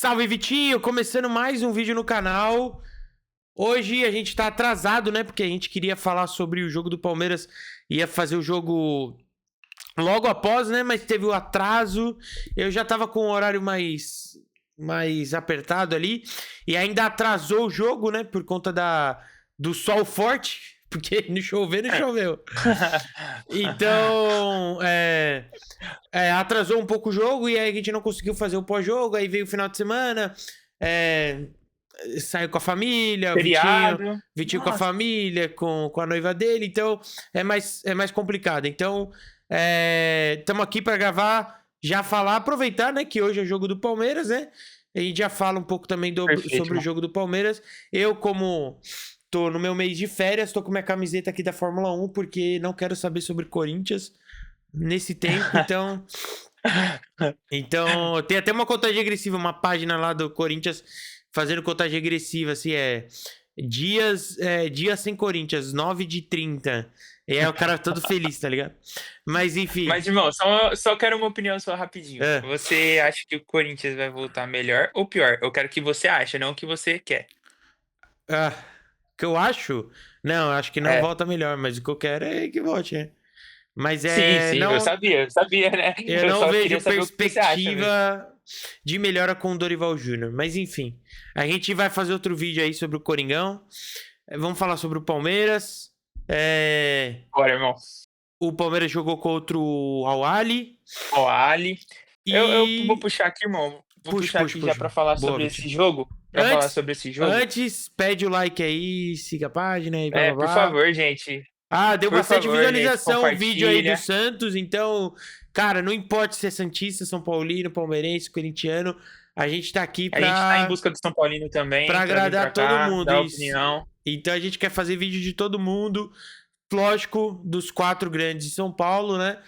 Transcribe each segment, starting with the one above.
Salve, Vitinho! Começando mais um vídeo no canal. Hoje a gente tá atrasado, né? Porque a gente queria falar sobre o jogo do Palmeiras. Ia fazer o jogo logo após, né? Mas teve o atraso. Eu já tava com o horário mais apertado ali. E ainda atrasou o jogo, né? Por conta do sol forte. Porque não choveu. Então, atrasou um pouco o jogo e aí a gente não conseguiu fazer o pós-jogo. Aí veio o final de semana, saiu com a família, Feriado. Vitinho com a família, com a noiva dele. Então, é mais complicado. Então, estamos aqui para gravar, já falar, aproveitar, né, que hoje é jogo do Palmeiras, né? A gente já fala um pouco também sobre o jogo do Palmeiras. Eu, como tô no meu mês de férias, tô com minha camiseta aqui da Fórmula 1, porque não quero saber sobre Corinthians nesse tempo, então tem até uma contagem regressiva, uma página lá do Corinthians fazendo contagem regressiva, assim, dias sem Corinthians, 9 de 30. E é o cara todo feliz, tá ligado? Mas enfim. Mas, irmão, só quero uma opinião sua rapidinho. Você acha que o Corinthians vai voltar melhor ou pior? Eu quero que você ache, não o que você quer. O que eu acho? Não, eu acho que não volta melhor, mas o que eu quero é que volte, né? Mas Sim, não, eu sabia, né? eu não só vejo queria saber o que você acha mesmo. perspectiva de melhora com o Dorival Júnior. Mas enfim, a gente vai fazer outro vídeo aí sobre o Coringão. Vamos falar sobre o Palmeiras. Bora, irmão. O Palmeiras jogou contra o Al-Ahly. Eu vou puxar aqui, irmão. Puxar já pra falar sobre esse jogo. Antes, pede o like aí, siga a página aí, por favor, gente. Deu bastante visualização o vídeo aí do compartilha. Santos, então, cara, não importa se é santista, São Paulino, palmeirense, corintiano, a gente tá aqui A gente tá em busca do São Paulino também, pra agradar todo mundo. dar opinião. Então a gente quer fazer vídeo de todo mundo, lógico, dos 4 grandes de São Paulo, né?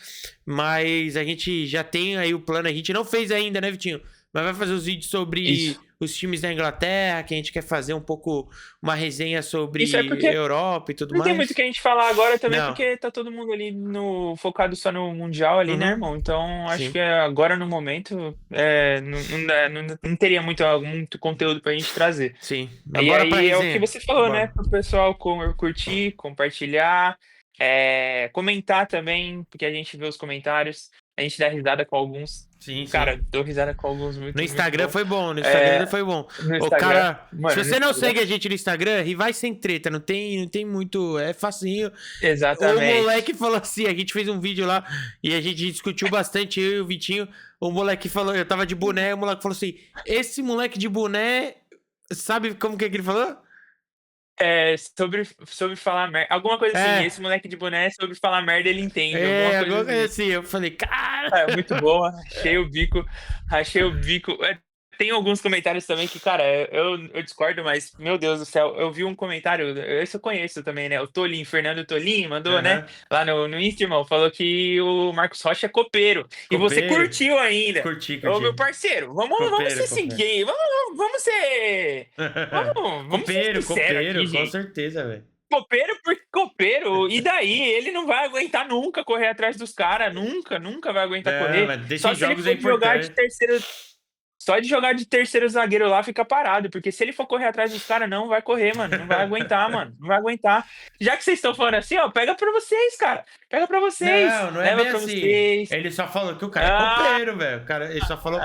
Mas a gente já tem aí o plano, a gente não fez ainda, né, Vitinho? Mas vai fazer os vídeos sobre os times da Inglaterra, que a gente quer fazer um pouco uma resenha sobre Europa e tudo mais. Não tem muito o que a gente falar agora também, porque tá todo mundo ali focado só no Mundial ali, né, irmão? Então, acho que agora no momento não teria muito conteúdo pra gente trazer. Sim. E aí é o que você falou, né? Pro pessoal curtir, compartilhar, comentar também, porque a gente vê os comentários, a gente dá risada com alguns. Sim. Cara, dou risada com alguns muito. No Instagram muito foi bom, no Instagram foi bom. Mano, se você não segue a gente no Instagram, rivais sem treta, não tem muito, é facinho. Exatamente. O moleque falou assim, a gente fez um vídeo lá e a gente discutiu bastante, eu e o Vitinho. O moleque falou, eu tava de boné, o moleque falou assim, esse moleque de boné, sabe como que ele falou? Sobre falar merda. Alguma coisa assim, esse moleque de boné, sobre falar merda, ele entende. Alguma coisa assim. Eu falei, cara. Muito boa, achei o bico. Tem alguns comentários também que, cara, eu discordo, mas, meu Deus do céu, eu vi um comentário, esse eu conheço também, né? O Tolim, Fernando Tolim, mandou, né? Lá no Insta, irmão, falou que o Marcos Rocha é copeiro. E você curtiu ainda. Curti. Ô, meu parceiro, vamos se seguir. Vamos ser. Vamos ser copeiro, aqui, com certeza, velho. Copeiro porque copeiro, e daí ele não vai aguentar nunca correr atrás dos caras, nunca vai aguentar correr. Só se ele for jogar de terceiro. Só de jogar de terceiro zagueiro lá fica parado, porque se ele for correr atrás dos caras, não vai correr, mano. Não vai aguentar, mano. Não vai aguentar. Já que vocês estão falando assim, ó, pega pra vocês, cara. Pega pra vocês. Não é bem assim. Vocês. Ele só falou que o cara é copeiro, velho. Ele só falou.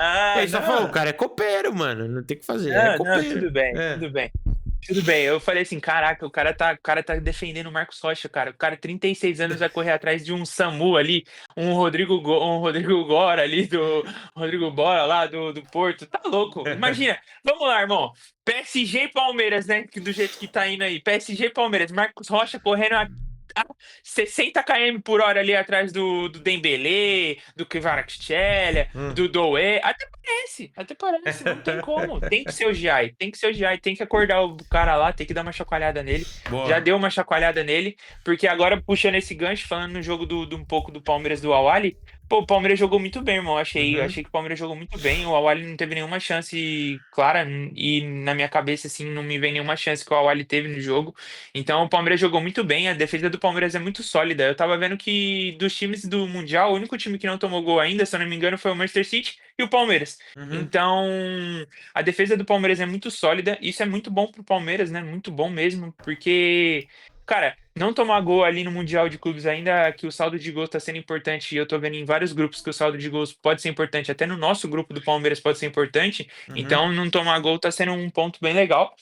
O cara é copeiro, mano. Não tem o que fazer. É copeiro. Tudo bem. Eu falei assim, caraca, o cara tá defendendo o Marcos Rocha, cara. O cara, 36 anos, vai correr atrás de um Samu ali, um Rodrigo Gora ali, do Rodrigo Bora lá, do Porto. Tá louco. Imagina. Vamos lá, irmão. PSG e Palmeiras, né? Do jeito que tá indo aí. PSG e Palmeiras. Marcos Rocha correndo a 60 km por hora ali atrás do Dembélé, do Kvaratskhelia, do Doué. Até parece, não tem como. Tem que ser o Giai, tem que acordar o cara lá, tem que dar uma chacoalhada nele. Boa. Já deu uma chacoalhada nele, porque agora puxando esse gancho, falando no jogo um pouco do Palmeiras do Al-Ahly, Pô, o Palmeiras jogou muito bem, irmão. Achei Uhum, que o Palmeiras jogou muito bem. O Awali não teve nenhuma chance clara e na minha cabeça, assim, não me vem nenhuma chance que o Awali teve no jogo. Então o Palmeiras jogou muito bem. A defesa do Palmeiras é muito sólida. Eu tava vendo que dos times do Mundial, o único time que não tomou gol ainda, se eu não me engano, foi o Manchester City e o Palmeiras. uhum, Então a defesa do Palmeiras é muito sólida. Isso é muito bom pro Palmeiras, né? Muito bom mesmo, porque. Cara, não tomar gol ali no Mundial de Clubes, ainda que o saldo de gols está sendo importante, e eu tô vendo em vários grupos que o saldo de gols pode ser importante, até no nosso grupo do Palmeiras pode ser importante, uhum. então não tomar gol tá sendo um ponto bem legal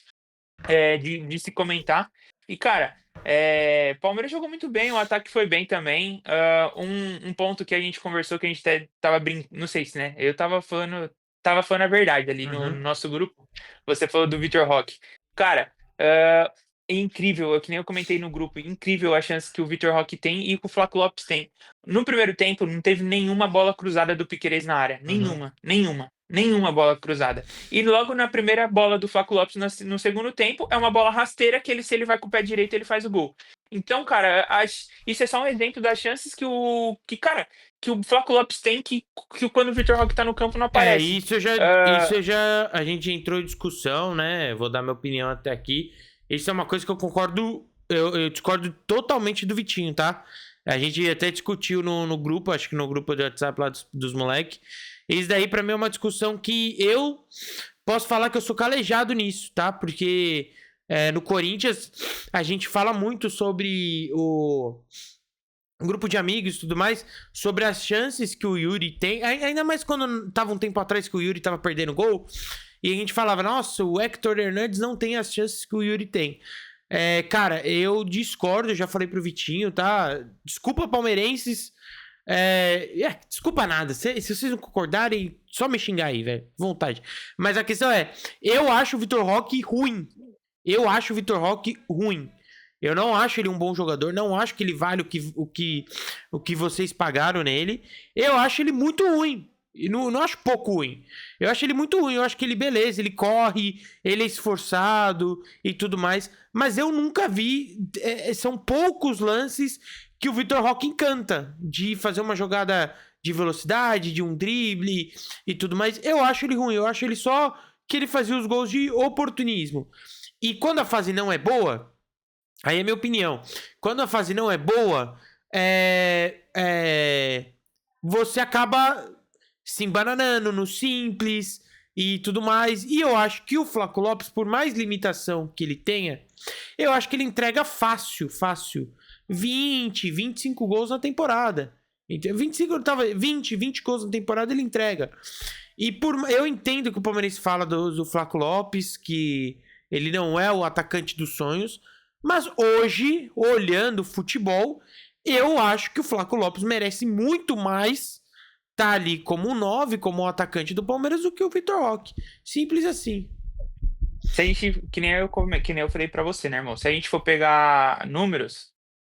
de se comentar. E, cara, Palmeiras jogou muito bem, o ataque foi bem também. Um ponto que a gente conversou, que a gente até tava brincando, não sei se, né? Eu tava falando a verdade ali no Uhum. nosso grupo. Você falou do Vitor Roque. Cara, é incrível, que nem eu comentei no grupo, incrível a chance que o Vitor Roque tem e que o Flávio Lopes tem. No primeiro tempo, não teve nenhuma bola cruzada do Piquerez na área. Uhum. Nenhuma, nenhuma. Nenhuma bola cruzada. E logo na primeira bola do Flaco Lopes no segundo tempo, é uma bola rasteira que se ele vai com o pé direito, ele faz o gol. Então, cara, isso é só um exemplo das chances cara, que o Flaco Lopes tem que quando o Vitor Roque tá no campo não É, aparece. isso eu já, a gente entrou em discussão, né? Vou dar minha opinião até aqui. Isso é uma coisa que eu concordo, eu discordo totalmente do Vitinho, tá? A gente até discutiu no grupo, acho que no grupo de WhatsApp lá dos moleques. Isso daí pra mim é uma discussão que eu posso falar que eu sou calejado nisso, tá? Porque no Corinthians a gente fala muito sobre um grupo de amigos e tudo mais, sobre as chances que o Yuri tem. Ainda mais quando tava um tempo atrás que o Yuri tava perdendo gol. E a gente falava, nossa, o Hector Hernandes não tem as chances que o Yuri tem. Cara, eu discordo, eu já falei pro Vitinho, tá? Desculpa, palmeirenses. Desculpa nada. Se vocês não concordarem, só me xingar aí, velho. Vontade. Mas a questão eu acho o Vitor Roque ruim. Eu acho o Vitor Roque ruim. Eu não acho ele um bom jogador, não acho que ele vale o que vocês pagaram nele. Eu acho ele muito ruim. E não acho pouco ruim. Eu acho ele muito ruim. Eu acho que ele, beleza, ele corre, ele é esforçado e tudo mais. Mas eu nunca vi. São poucos lances que o Vitor Roque encanta. De fazer uma jogada de velocidade, de um drible e tudo mais. Eu acho ele ruim. Eu acho ele só que ele fazia os gols de oportunismo. E quando a fase não é boa, aí é minha opinião. Quando a fase não é boa, você acaba se embananando no simples e tudo mais. E eu acho que o Flaco Lopes, por mais limitação que ele tenha, eu acho que ele entrega fácil, fácil. 25 gols na temporada. 25, tava 20 gols na temporada ele entrega. Eu entendo que o Palmeirense fala do Flaco Lopes, que ele não é o atacante dos sonhos. Mas hoje, olhando o futebol, eu acho que o Flaco Lopes merece muito mais estar ali como um 9, como um atacante do Palmeiras, do que o Vitor Roque. Simples assim. Se a gente, que nem eu falei pra você, né, irmão? Se a gente for pegar números,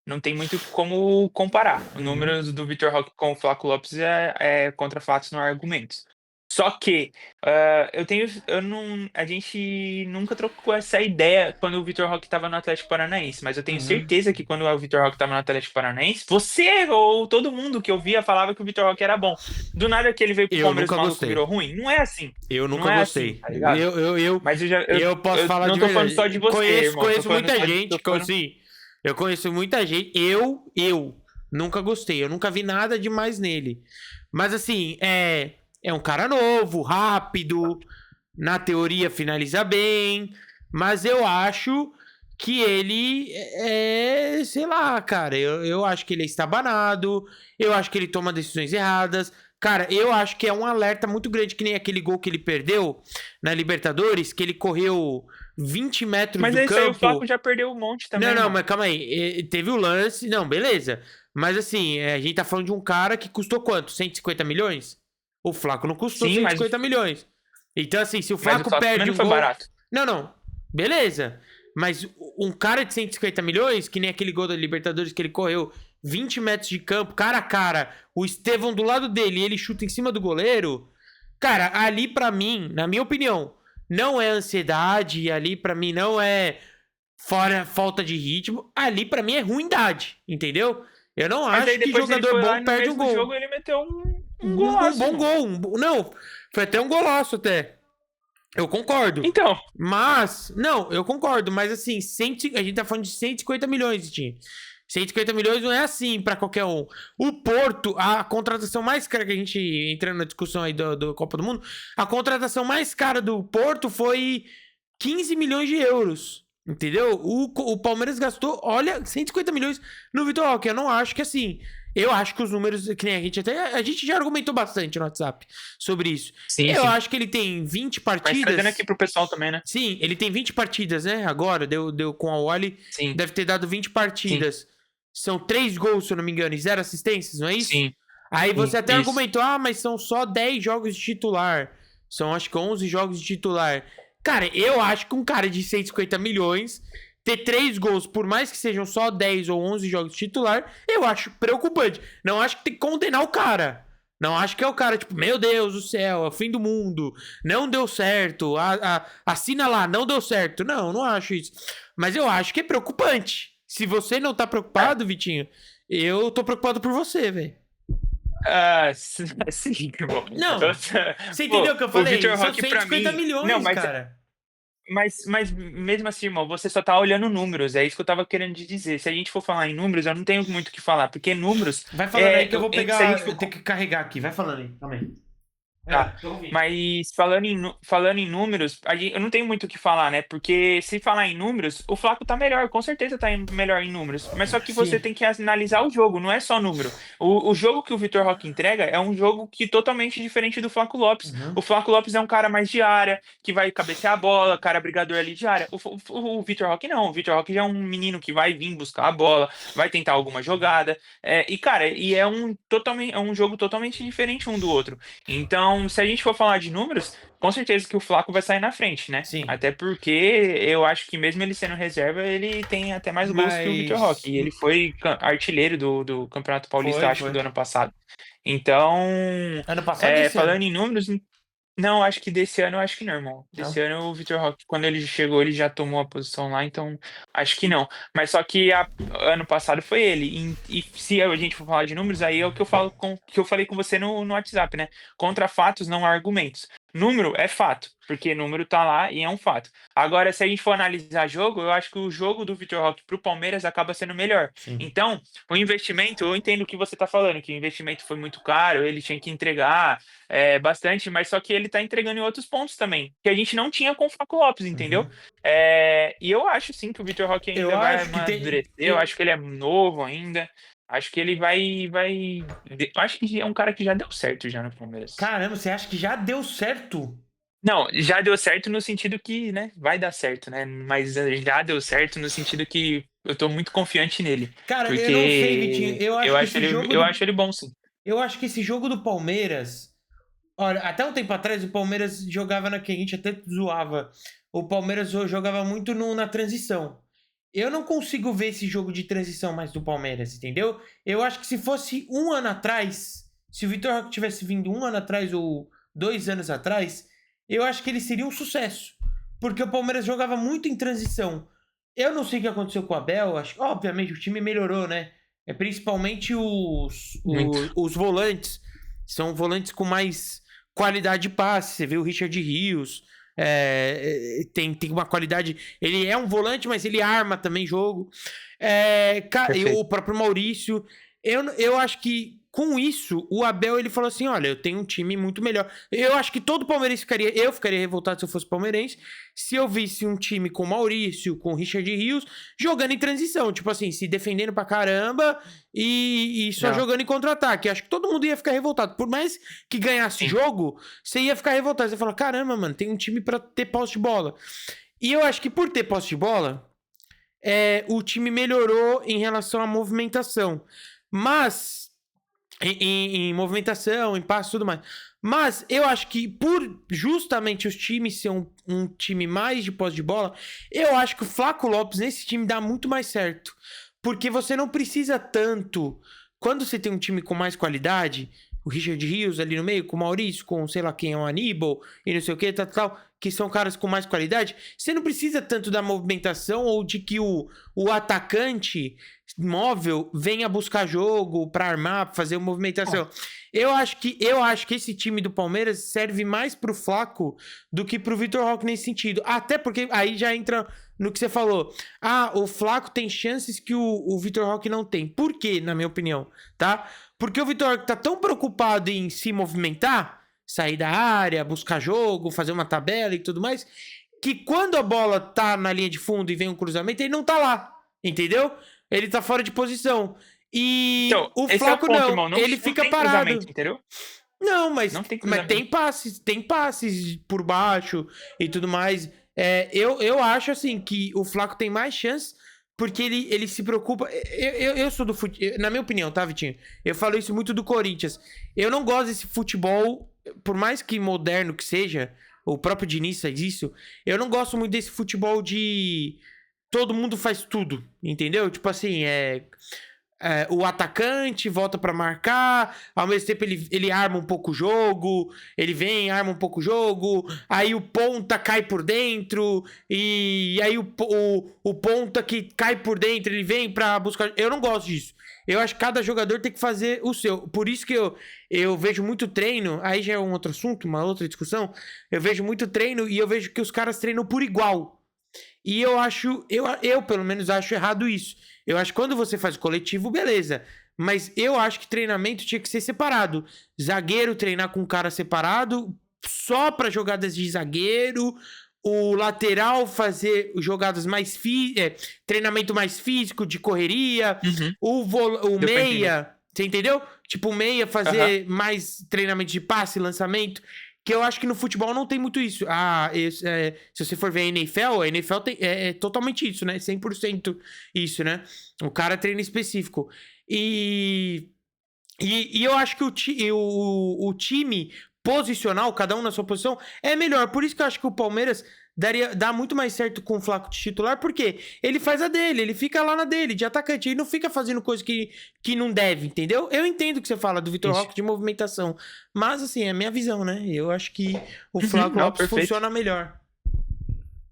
não tem muito como comparar. Os Uhum. números do Vitor Roque com o Flaco Lopes é contra fatos, não há argumentos. Só que a gente nunca trocou essa ideia quando o Vitor Roque estava no Atlético Paranaense, mas eu tenho Uhum. certeza que quando o Vitor Roque estava no Atlético Paranaense, você ou todo mundo que eu via falava que o Vitor Roque era bom. Do nada que ele veio pro Eu Palmeiras, o nunca maluco virou gostei. ruim. Não é assim. Eu Não nunca é assim, gostei. tá ligado? Mas Eu posso eu falar não de tô falando só verdade. de você, irmão. Tô Conheço falando muita só de. gente, assim, eu conheço muita gente. Eu nunca gostei. Eu nunca vi nada demais nele. Mas assim, é um cara novo, rápido, na teoria finaliza bem, mas eu acho que ele sei lá, cara, eu acho que ele é estabanado, eu acho que ele toma decisões erradas. Cara, eu acho que é um alerta muito grande, que nem aquele gol que ele perdeu na Libertadores, que ele correu 20 metros Mas do é isso aí, o Flaco campo. já perdeu um monte Não, também, não, irmão. mas calma aí. Teve o lance. Não, beleza. Mas assim, a gente tá falando de um cara que custou quanto? 150 milhões? O Flaco não custou Sim, 150 milhões. Então, assim, se o mas o Flaco Flaco também perde não um foi gol. barato. Não, não. Beleza. Mas um cara de 150 milhões, que nem aquele gol da Libertadores que ele correu 20 metros de campo, cara a cara, o Estevão do lado dele e ele chuta em cima do goleiro. Cara, ali pra mim, na minha opinião, não é ansiedade, ali pra mim não é fora falta de ritmo, ali pra mim é ruindade, entendeu? Eu não Mas acho aí que depois ele jogador foi lá bom e no perde um mesmo gol. jogo ele meteu um Um golaço, bom mano. gol. Não, foi até um golaço até. Eu concordo. Então, Mas, não, eu concordo. Mas assim, a gente tá falando de 150 milhões de time. 150 milhões não é assim pra qualquer um. O Porto, a contratação mais cara que a gente entrando na discussão aí do Copa do Mundo, a contratação mais cara do Porto foi 15 milhões de euros. Entendeu? O Palmeiras gastou, olha, 150 milhões no Vitor Roque. Eu não acho que assim. Eu acho que os números, que nem a gente já argumentou bastante no WhatsApp sobre isso. sim, Eu sim. acho que ele tem 20 Mas partidas. trazendo aqui pro pessoal também, né? Sim, ele tem 20 partidas, né? Agora, deu com a Wally, Sim, deve ter dado 20 sim, partidas. São 3 gols, se eu não me engano, e 0 assistências, não é isso? sim, Aí sim, você até isso. argumentou, mas são só 10 jogos de titular. São acho que 11 jogos de titular. Cara, eu acho que um cara de 150 milhões ter 3 gols, por mais que sejam só 10 ou 11 jogos de titular, eu acho preocupante. Não acho que tem que condenar o cara. Não acho que é o cara, tipo, meu Deus do céu, é o fim do mundo, não deu certo, assina lá, não deu certo. Não acho isso. Mas eu acho que é preocupante. Se você não tá É. preocupado, Vitinho, eu tô preocupado por você, velho. Se liga, irmão. Não, você Pô, entendeu o que eu o falei? Vitor São Roque pra 150 mim. Não, milhões, cara. mas mesmo assim, irmão, você só tá olhando números. É isso que eu tava querendo te dizer. Se a gente for falar em números, eu não tenho muito o que falar, porque números. Vai falando aí que eu vou Se a gente pegar, for eu tenho que carregar aqui. Vai falando aí, calma aí. Tá, Tô ouvindo. mas falando em números, eu não tenho muito o que falar, né? Porque se falar em números, o Flaco tá melhor, com certeza tá melhor em números. Mas só que você Sim. tem que analisar o jogo, não é só número. O jogo que o Vitor Roque entrega é um jogo que totalmente diferente do Flaco Lopes. Uhum. O Flaco Lopes é um cara mais de área, que vai cabecear a bola, cara brigador ali de área. O Vitor Roque não. O Vitor Roque já é um menino que vai vir buscar a bola, vai tentar alguma jogada. Cara, é um jogo totalmente diferente um do outro. Então, se a gente for falar de números, com certeza que o Flaco vai sair na frente, né? Sim. Até porque eu acho que mesmo ele sendo reserva, ele tem até mais gols que o Vitor Mas. Roque. E ele foi artilheiro do Campeonato Paulista, Foi, acho que foi. do ano passado. Então, Ano passado e esse falando ano? em números, não, acho que desse ano, eu acho que não, irmão. Desse Não. ano o Vitor Roque, quando ele chegou, ele já tomou a posição lá, então acho que não. Mas só que ano passado foi ele. E se a gente for falar de números, aí é o que eu falo que eu falei com você no WhatsApp, né? Contra fatos não há argumentos. Número é fato, porque número tá lá e é um fato. Agora, se a gente for analisar jogo, eu acho que o jogo do Vitor Roque pro Palmeiras acaba sendo melhor. Sim. Então, o investimento, eu entendo o que você tá falando, que o investimento foi muito caro, ele tinha que entregar bastante, mas só que ele tá entregando em outros pontos também, que a gente não tinha com o Flaco Lopes, entendeu? Uhum. E eu acho sim que o Vitor Roque Eu ainda vai acho que tem. amadurecer, eu acho que ele é novo ainda, acho que ele eu acho que é um cara que já deu certo já no Palmeiras. Caramba, você acha que já deu certo? Não, já deu certo no sentido que, né, vai dar certo, né? Mas já deu certo no sentido que eu tô muito confiante nele, Cara, eu não sei, Vitinho. porque eu acho ele bom sim. Eu acho que esse jogo do Palmeiras. Olha, até um tempo atrás o Palmeiras jogava na que a gente até zoava. O Palmeiras jogava muito na transição. Eu não consigo ver esse jogo de transição mais do Palmeiras, entendeu? Eu acho que se fosse um ano atrás, se o Vitor Roque tivesse vindo um ano atrás ou 2 anos atrás, eu acho que ele seria um sucesso. Porque o Palmeiras jogava muito em transição. Eu não sei o que aconteceu com o Abel, acho que, obviamente, o time melhorou, né? Principalmente Muito. os volantes. São volantes com mais qualidade de passe. Você vê o Richard Rios. Tem uma qualidade. Ele é um volante, mas ele arma também jogo. E o Perfeito. próprio Maurício. Eu acho que com isso, o Abel ele falou assim: olha, eu tenho um time muito melhor. Eu acho que todo palmeirense ficaria. Eu ficaria revoltado se eu fosse palmeirense se eu visse um time com Maurício, com Richard Rios, jogando em transição. Tipo assim, se defendendo pra caramba e só Não, jogando em contra-ataque. Acho que todo mundo ia ficar revoltado. Por mais que ganhasse sim. jogo, você ia ficar revoltado. Você ia falar: caramba, mano, tem um time pra ter posse de bola. E eu acho que por ter posse de bola, o time melhorou em relação à movimentação. Mas. Em movimentação, em passe e tudo mais. Mas eu acho que por justamente os times ser um time mais de posse de bola, eu acho que o Flaco Lopes nesse time dá muito mais certo. Porque você não precisa tanto. Quando você tem um time com mais qualidade, o Richard Rios ali no meio, com o Maurício, com sei lá quem é o Aníbal e não sei o que, tal. que são caras com mais qualidade, você não precisa tanto da movimentação ou de que o atacante móvel venha buscar jogo pra armar, pra fazer movimentação. Eu acho que esse time do Palmeiras serve mais pro Flaco do que pro Vitor Roque nesse sentido. Até porque aí já entra no que você falou. O Flaco tem chances que o Vitor Roque não tem. Por quê, na minha opinião, tá? Porque o Vitor Roque tá tão preocupado em se movimentar, sair da área, buscar jogo, fazer uma tabela e tudo mais, que quando a bola tá na linha de fundo e vem um cruzamento, ele não tá lá, entendeu? Ele tá fora de posição. E Então, o esse Flaco é o ponto, não, irmão. Não, ele não fica tem parado. cruzamento, entendeu? Não, mas Não tem mas cruzamento. tem passes por baixo e tudo mais. Eu acho assim que o Flaco tem mais chance porque ele se preocupa. Eu sou do futebol, na minha opinião, tá, Vitinho? Eu falo isso muito do Corinthians. Eu não gosto desse futebol, por mais que moderno que seja, o próprio Diniz faz isso. Eu não gosto muito desse futebol de todo mundo faz tudo, entendeu? Tipo assim, o atacante volta pra marcar, ao mesmo tempo ele arma um pouco o jogo, ele vem, arma um pouco o jogo, aí o ponta cai por dentro, e aí o ponta que cai por dentro, ele vem pra buscar. Eu não gosto disso. Eu acho que cada jogador tem que fazer o seu. Por isso que eu vejo muito treino, aí já é um outro assunto, uma outra discussão. Eu vejo muito treino e eu vejo que os caras treinam por igual. E eu pelo menos acho errado isso. Eu acho que quando você faz coletivo, beleza. Mas eu acho que treinamento tinha que ser separado. Zagueiro treinar com um cara separado, só para jogadas de zagueiro. O lateral fazer jogadas mais treinamento mais físico, de correria. O Deu pra entender. meia, você entendeu? Tipo, o meia fazer mais treinamento de passe, lançamento. Que eu acho que no futebol não tem muito isso. Se você for ver a NFL é totalmente isso, né? 100% isso, né? O cara treina específico. E eu acho que o time posicional, cada um na sua posição, é melhor. Por isso que eu acho que o Palmeiras dá muito mais certo com o Flaco de titular, porque ele faz a dele, ele fica lá na dele, de atacante, ele não fica fazendo coisa que não deve, entendeu? Eu entendo o que você fala do Vitor Isso. Roque de movimentação, mas assim, é a minha visão, né? Eu acho que o Flaco Não, Lopes perfeito. funciona melhor.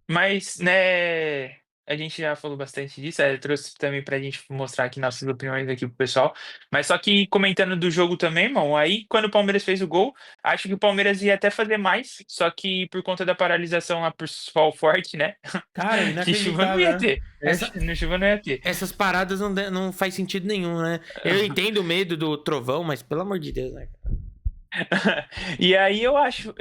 Mas, né, a gente já falou bastante disso, trouxe também pra gente mostrar aqui nossas opiniões aqui pro pessoal. Mas só que comentando do jogo também, irmão, aí quando o Palmeiras fez o gol, acho que o Palmeiras ia até fazer mais, só que por conta da paralisação lá por sol forte, né? Cara, Que chuva não inacreditável, ia né? ter. No chuva não ia ter. Essas paradas não faz sentido nenhum, né? Eu entendo o medo do trovão, mas pelo amor de Deus, né? E aí eu acho,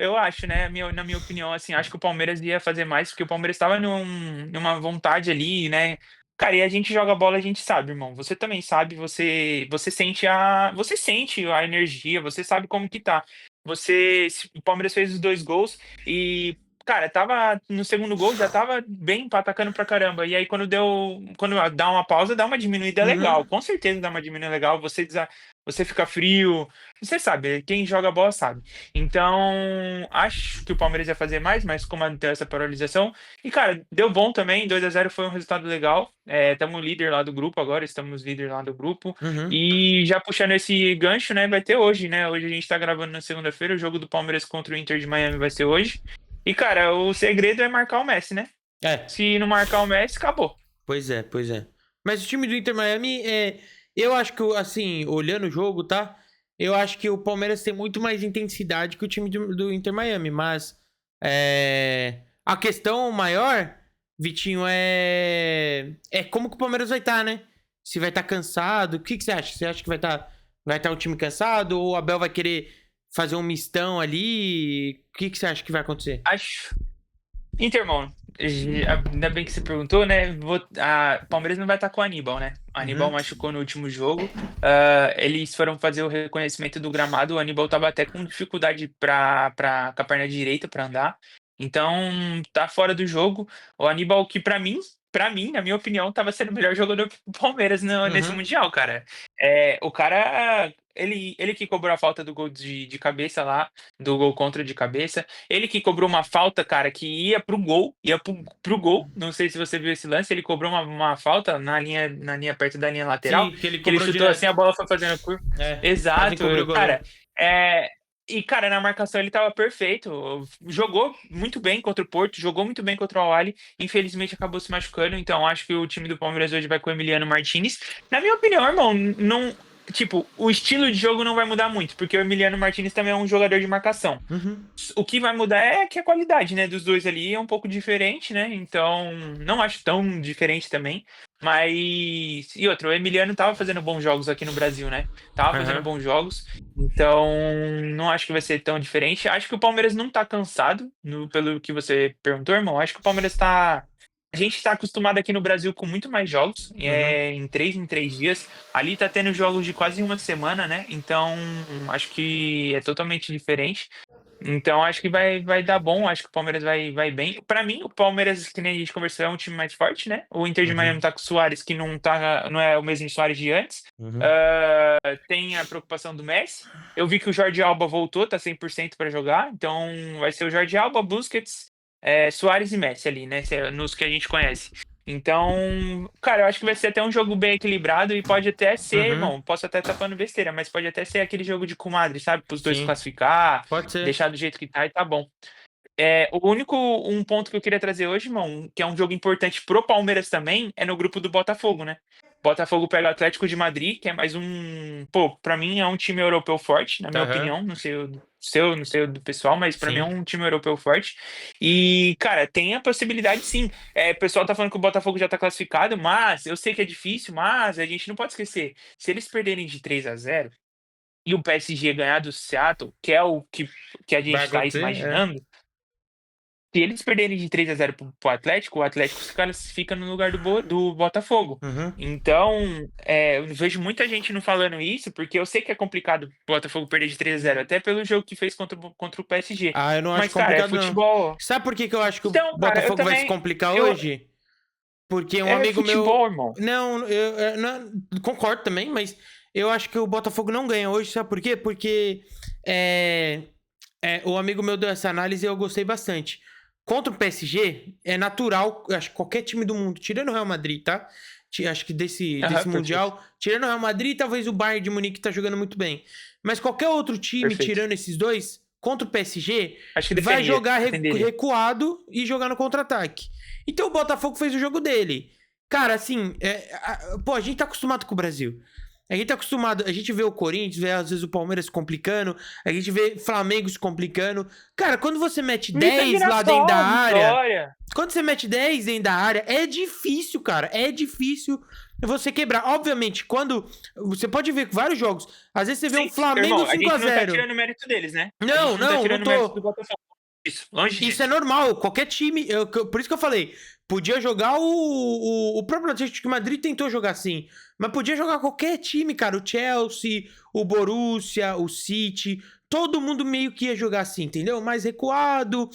né, na minha opinião, assim, acho que o Palmeiras ia fazer mais, porque o Palmeiras estava numa vontade ali, né? Cara, e a gente joga bola, a gente sabe, irmão. Você também sabe, você sente a energia, você sabe como que tá. O Palmeiras fez os 2 gols e, cara, tava no segundo gol, já tava bem atacando pra caramba. E aí quando dá uma pausa, dá uma diminuída legal. Com certeza dá uma diminuída legal. Você fica frio. Você sabe, quem joga bola sabe. Então, acho que o Palmeiras ia fazer mais, mas como deu essa paralisação. E, cara, deu bom também. 2-0 foi um resultado legal. Estamos líder lá do grupo agora, estamos líder lá do grupo. Uhum. E já puxando esse gancho, né? Vai ter hoje, né? Hoje a gente tá gravando na segunda-feira. O jogo do Palmeiras contra o Inter de Miami vai ser hoje. E, cara, o segredo é marcar o Messi, né? Se não marcar o Messi, acabou. Pois é. Mas o time do Inter Miami, eu acho que, assim, olhando o jogo, tá? Eu acho que o Palmeiras tem muito mais intensidade que o time do Inter Miami, mas a questão maior, Vitinho, é como que o Palmeiras vai estar, né? Se vai estar cansado, o que você acha? Você acha que vai estar um time cansado ou o Abel vai querer fazer um mistão ali? O que você acha que vai acontecer? Acho. Inter, irmão, ainda bem que você perguntou, né? Palmeiras não vai estar com o Aníbal, né? O Aníbal machucou no último jogo. Eles foram fazer o reconhecimento do gramado. O Aníbal tava até com dificuldade com a perna direita para andar. Então, tá fora do jogo. O Aníbal, que pra mim, na minha opinião, tava sendo o melhor jogador do Palmeiras nesse Mundial, cara. O cara, ele que cobrou a falta do gol de cabeça lá, do gol contra de cabeça. Ele que cobrou uma falta, cara, que ia pro gol. Pro gol. Não sei se você viu esse lance. Ele cobrou uma falta na linha perto da linha lateral. Sim, que ele Que ele cobrou chutou direto. assim, a bola foi fazendo curva. Quase Exato, encobriu o goleiro. cara. E, cara, na marcação ele estava perfeito. Jogou muito bem contra o Porto, jogou muito bem contra o Al-Ahly. Infelizmente acabou se machucando. Então acho que o time do Palmeiras hoje vai com o Emiliano Martinez. Na minha opinião, irmão, não. Tipo, o estilo de jogo não vai mudar muito, porque o Emiliano Martinez também é um jogador de marcação. Uhum. O que vai mudar é que a qualidade, né, dos dois ali é um pouco diferente, né? Então, não acho tão diferente também. Mas. E outro, o Emiliano tava fazendo bons jogos aqui no Brasil, né? Tava fazendo Aham. bons jogos. Então, não acho que vai ser tão diferente. Acho que o Palmeiras não tá cansado, pelo que você perguntou, irmão. Acho que o Palmeiras tá. A gente tá acostumado aqui no Brasil com muito mais jogos, Uhum. em 3 dias. Ali tá tendo jogos de quase uma semana, né? Então, acho que é totalmente diferente. Então acho que vai dar bom, acho que o Palmeiras vai bem. Pra mim, o Palmeiras, que nem a gente conversou, é um time mais forte, né? O Inter de Miami Uhum. tá com o Suárez, que não é o mesmo Suárez de antes. Uhum. Tem a preocupação do Messi. Eu vi que o Jordi Alba voltou, tá 100% para jogar. Então vai ser o Jordi Alba, Busquets, Suárez e Messi ali, né? Nos que a gente conhece. Então, cara, eu acho que vai ser até um jogo bem equilibrado e pode até ser, Uhum. irmão, posso até estar falando besteira, mas pode até ser aquele jogo de comadre, sabe? Para os dois se Sim. classificar, Pode ser. deixar do jeito que tá e tá bom. O único um ponto que eu queria trazer hoje, irmão, que é um jogo importante pro Palmeiras também, é no grupo do Botafogo, né? Botafogo pega o Atlético de Madrid, que é mais um. Pô, pra mim é um time europeu forte, na minha Aham. opinião. Não sei o seu, não sei o do pessoal, mas pra mim é Sim. um time europeu forte. E, cara, tem a possibilidade sim. O pessoal tá falando que o Botafogo já tá classificado, mas eu sei que é difícil, mas a gente não pode esquecer. Se eles perderem de 3-0 e o PSG ganhar do Seattle, que é que a Vai gente tá acontecer? É. imaginando. Se eles perderem de 3-0 pro Atlético, o Atlético se classifica no lugar do Botafogo. Uhum. Então, eu vejo muita gente não falando isso, porque eu sei que é complicado o Botafogo perder de 3-0, até pelo jogo que fez contra o PSG. Ah, eu não acho Mas, cara, é complicado, não. futebol. Sabe por que que eu acho que o Então, cara, eu Botafogo vai se também. complicar Eu, hoje? Porque um é amigo meu. futebol, irmão. Não, concordo também, mas eu acho que o Botafogo não ganha hoje, sabe por quê? Porque o amigo meu deu essa análise e eu gostei bastante. Contra o PSG, é natural, acho que qualquer time do mundo, tirando o Real Madrid, tá? Acho que desse Aham, perfeito. Mundial, tirando o Real Madrid, talvez o Bayern de Munique tá jogando muito bem. Mas qualquer outro time, Perfeito. tirando esses dois, contra o PSG, Acho que vai jogar defenderia. recuado e jogar no contra-ataque. Então o Botafogo fez o jogo dele. Cara, assim, pô, a gente tá acostumado com o Brasil. A gente tá acostumado, a gente vê o Corinthians, vê às vezes o Palmeiras se complicando, a gente vê Flamengo se complicando. Cara, quando você mete Vitor 10 lá dentro da Mirassol, área, Vitória. quando você mete 10 dentro da área, é difícil, cara. É difícil você quebrar. Obviamente, quando. Você pode ver vários jogos. Às vezes você vê um Sim, Flamengo irmão, a cinco a gente não tá zero tirando o mérito deles, né? A Não, gente não tá não, não tirando o mérito do tô. Botafogo. Isso, longe Isso é disso. normal. Qualquer time. Por isso que eu falei. Podia jogar o próprio Atlético de Madrid tentou jogar assim. Mas podia jogar qualquer time, cara. O Chelsea, o Borussia, o City. Todo mundo meio que ia jogar assim, entendeu? Mais recuado,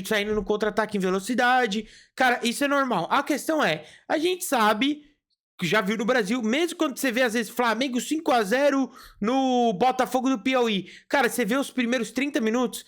saindo no contra-ataque em velocidade. Cara, isso é normal. A questão é, a gente sabe, que já viu no Brasil, mesmo quando você vê, às vezes, Flamengo 5-0 no Botafogo do Piauí. Cara, você vê os primeiros 30 minutos,